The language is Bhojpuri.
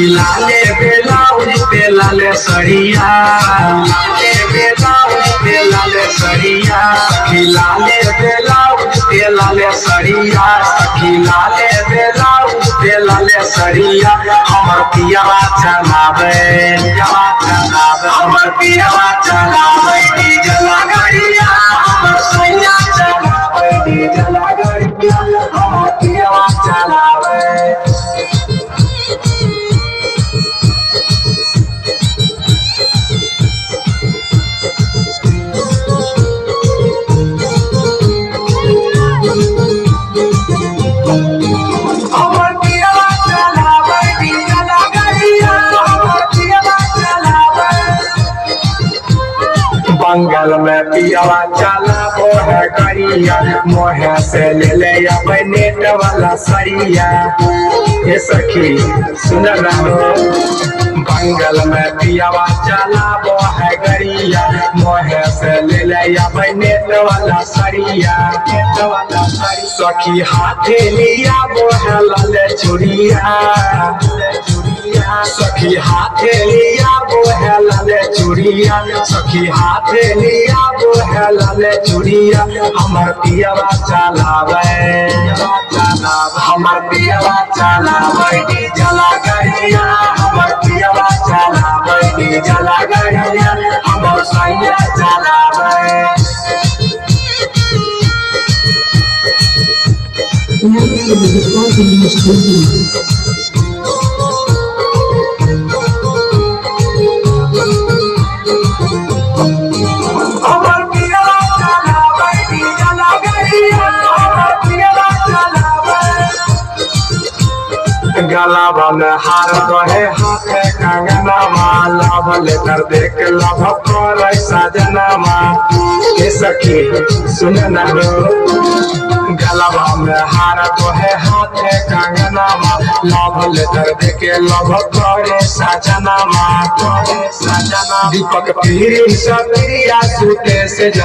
लाले ब्लाउज पे लाले सड़िया, लाले ब्लाउज पे लाले सड़िया, लाले ब्लाउज पे लाले सड़िया, लाले ब्लाउज पे लाले सड़िया। हमर पियावा चलावे, हमर पियावा चलावे डीजल गाड़िया, हमर सैया चलावे डीजल गाड़िया, हमर पियावा चलावे। बंगल में पियावा चलाबो है गरिया, मोहे से ले ले अपने नेट वाला सरिया। ये सखी सुन ना हो, बंगल में पियावा चलाबो है गरिया, मोहे से ले ले अपने नेट वाला सरिया, नेट वाला सरिया। सखी हाथे लिया वो है लाले चूड़िया, सखी हाथे लिया वो है लाले चूड़िया, सखी हाथे लिया वो है लाले चूड़िया। हमर पियावा चलावे, हमर पियावा चलावे डीजल गाड़िया, हमर पियावा चलावे डीजल गाड़िया, हमर सैया चलावे। गला में हार रहे हाथे कंगना माला, भले कर देख लभ कर सजना माँ। ये सखी सुन ना हो, गला में हार रहे हाथे कंगना माला, भले कर देख लभ कर सजना माँ, सजना। दीपक पीरी सबिया सुते से जा